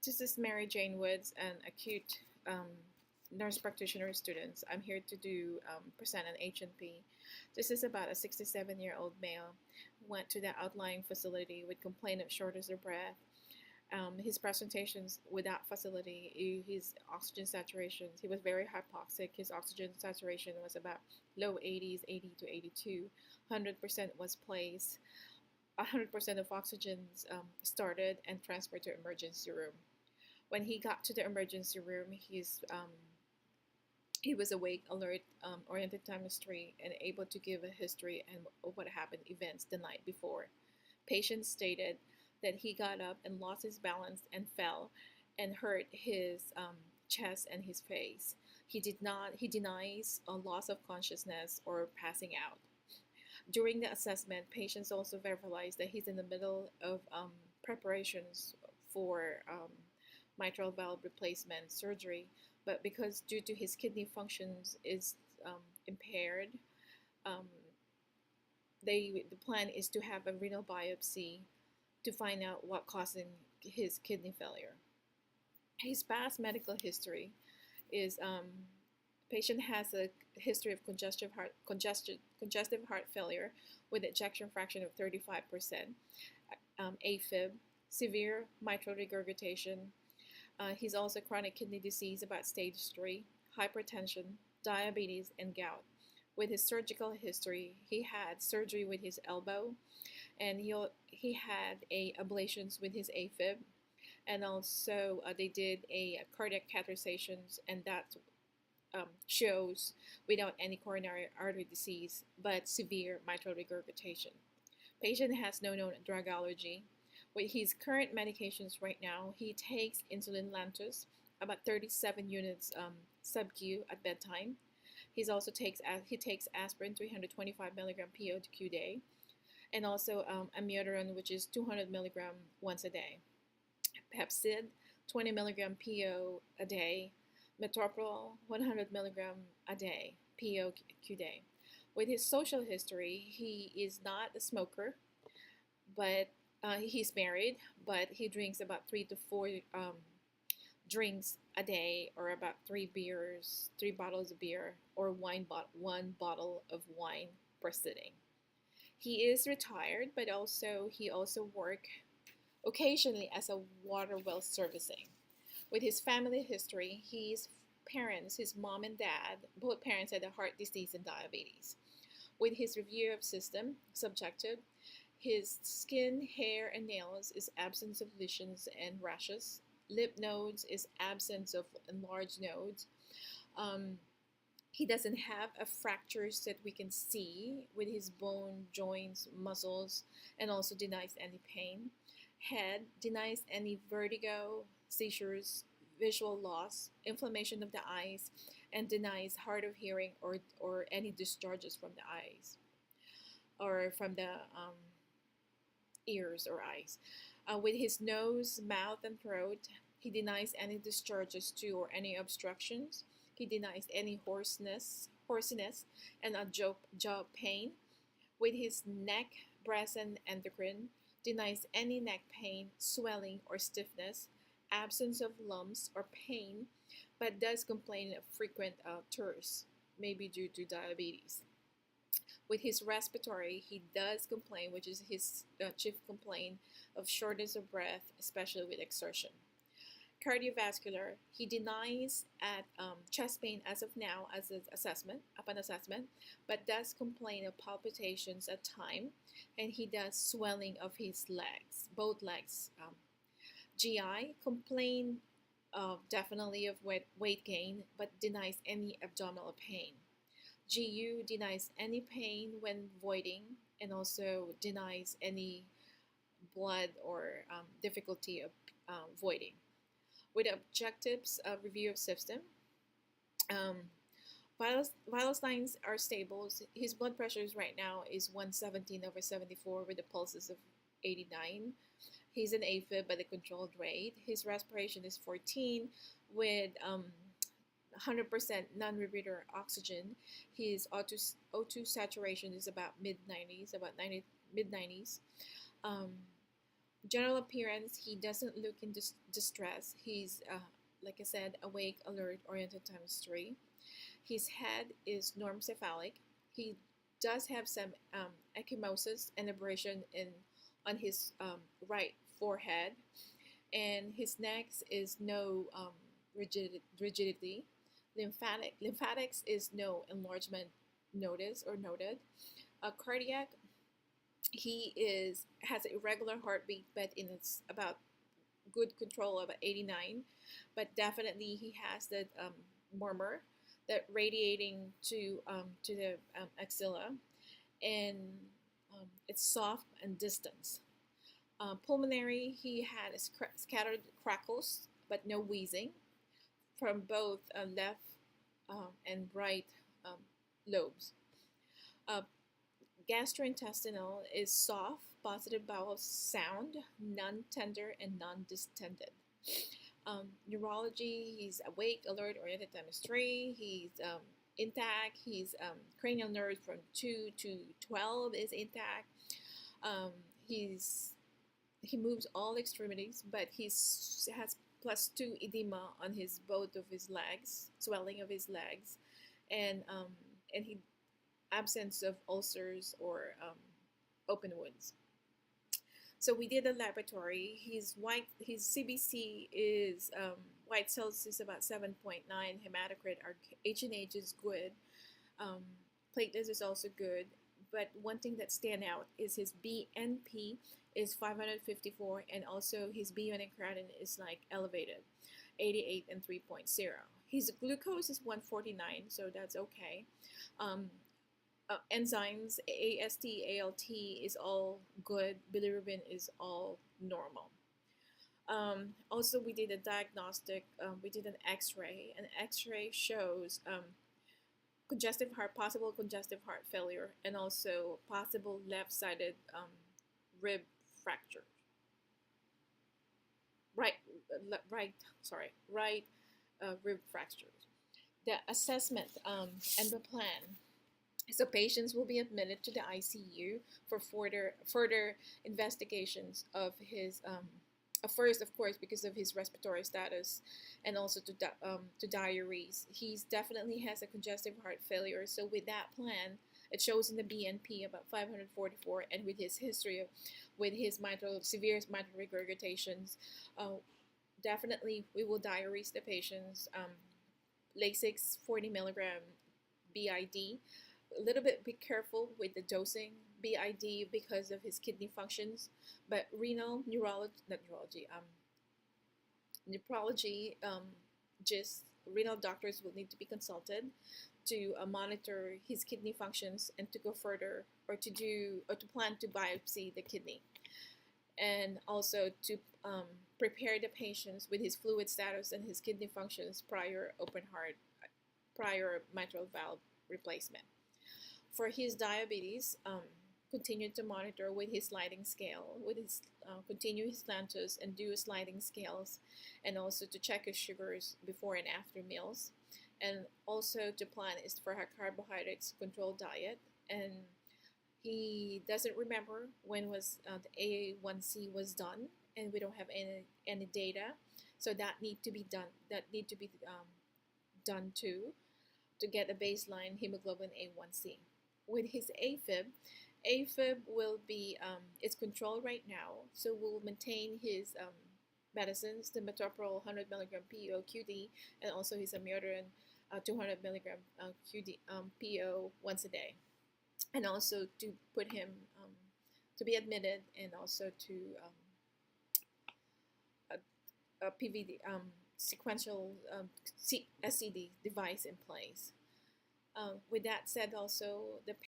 This is Mary Jane Woods, an acute nurse practitioner student. I'm here to present an H&P. This is about a 67-year-old male who went to the outlying facility with complaint of shortness of breath. His presentations with that facility, his oxygen saturation, he was very hypoxic. His oxygen saturation was about low 80s, 80 to 82. 100% was placed. 100% of oxygens started and transferred to emergency room. When he got to the emergency room, he was awake, alert, oriented time history, and able to give a history and what happened events the night before. Patient stated that he got up and lost his balance and fell and hurt his chest and his face. He denies a loss of consciousness or passing out. During the assessment, patients also verbalized that he's in the middle of preparations for mitral valve replacement surgery, but because due to his kidney functions is impaired, um, the plan is to have a renal biopsy to find out what causing his kidney failure. His past medical history is patient has a history of congestive heart failure with ejection fraction of 35%, AFib, severe mitral regurgitation. He's also chronic kidney disease about stage 3, hypertension, diabetes, and gout. With his surgical history, he had surgery with his elbow, and he had ablations with his AFib, and also they did a cardiac catheterizations, and that shows without any coronary artery disease, but severe mitral regurgitation. Patient has no known drug allergy. With his current medications right now, he takes insulin Lantus, about 37 units sub-Q at bedtime. He takes aspirin 325 milligram PO/Q day, and also amiodarone, which is 200 milligram once a day. Pepcid, 20 milligram PO a day. Metoprolol, 100 milligram a day, PO/Q day. With his social history, he is not a smoker, but he's married, but he drinks about 3 to 4 drinks a day, or about 3 bottles of beer, or one bottle of wine per sitting. He is retired, but he also works occasionally as a water well servicing. With his family history, his mom and dad, both parents had a heart disease and diabetes. With his review of system, subjective, his skin, hair, and nails is absence of lesions and rashes. Lip nodes is absence of enlarged nodes. He doesn't have a fractures that we can see with his bone, joints, muscles, and also denies any pain. Head denies any vertigo, seizures, visual loss, inflammation of the eyes, and denies hard of hearing or any discharges from the eyes or from the ears or eyes. With his nose, mouth, and throat, he denies any discharges to or any obstructions. He denies any hoarseness, and a jaw pain. With his neck, breast, and endocrine, denies any neck pain, swelling, or stiffness, absence of lumps or pain, but does complain of frequent tours, maybe due to diabetes. With his respiratory, he does complain, which is his chief complaint, of shortness of breath, especially with exertion. Cardiovascular, he denies at chest pain as of now as an upon assessment, but does complain of palpitations at time, and he does swelling of his legs, both legs. GI, complain definitely of weight gain, but denies any abdominal pain. GU denies any pain when voiding, and also denies any blood or difficulty of voiding. With objectives of review of system, vital signs are stable. His blood pressures right now is 117/74 with the pulses of 89. He's an AFib by the controlled rate. His respiration is 14 with 100% non-rebreather oxygen. His O2 saturation is about mid 90s, mid 90s. General appearance, he doesn't look in distress. He's, like I said, awake, alert, oriented times three. His head is normocephalic. He does have some ecchymosis and abrasion on his right forehead, and his neck is no rigidity. Lymphatics is no enlargement noted. Cardiac, he is has irregular heartbeat, but in it's about good control of 89. But definitely he has that murmur that radiating to the axilla, and it's soft and distant. Pulmonary, he had scattered crackles, but no wheezing from both left and right um, lobes. Uh, Gastrointestinal is soft, positive bowel sound, non-tender and non-distended. Neurology, he's awake, alert, oriented times three. He's intact. He's cranial nerves from 2 to 12 is intact. Um, he's he moves all extremities, but he has +2 edema on his both of his legs, swelling of his legs, and he absence of ulcers or open wounds. So we did a laboratory. His CBC is white cells is about 7.9. Hematocrit, our H&H is good. Um, Platelets is also good. But one thing that stand out is his BNP is 554, and also his BUN and creatinine is like elevated, 88 and 3.0. His glucose is 149, so that's okay. Um, Enzymes, AST, ALT is all good. Bilirubin is all normal. Also, we did a diagnostic. We did an X-ray. An X-ray shows possible congestive heart failure, and also possible left-sided rib fracture. Right, right rib fractures. The assessment and the plan. So patients will be admitted to the ICU for further investigations of his first, of course, because of his respiratory status, and also to diaries. He definitely has a congestive heart failure. So with that plan, it shows in the BNP about 544, and with his history with his severe mitral regurgitations, definitely we will diarise the patients. Lasix 40 milligram BID. A little bit be careful with the dosing BID because of his kidney functions, but nephrology, just renal doctors will need to be consulted to monitor his kidney functions and to go further or to plan to biopsy the kidney, and also to prepare the patients with his fluid status and his kidney functions prior mitral valve replacement. For his diabetes, continue to monitor with his sliding scale, continue his lantus and do sliding scales, and also to check his sugars before and after meals, and also to plan is for her carbohydrates controlled diet. And he doesn't remember when was the A1C was done, and we don't have any data, so that need to be done. That need to be done too, to get a baseline hemoglobin A1C. With his AFib will be it's controlled right now, so we'll maintain his medicines, the metoprolol 100 milligram PO QD, and also his amiodarone 200 milligram QD PO once a day, and also to put him to be admitted, and also to a PVD sequential SCD device in place. With that said, also the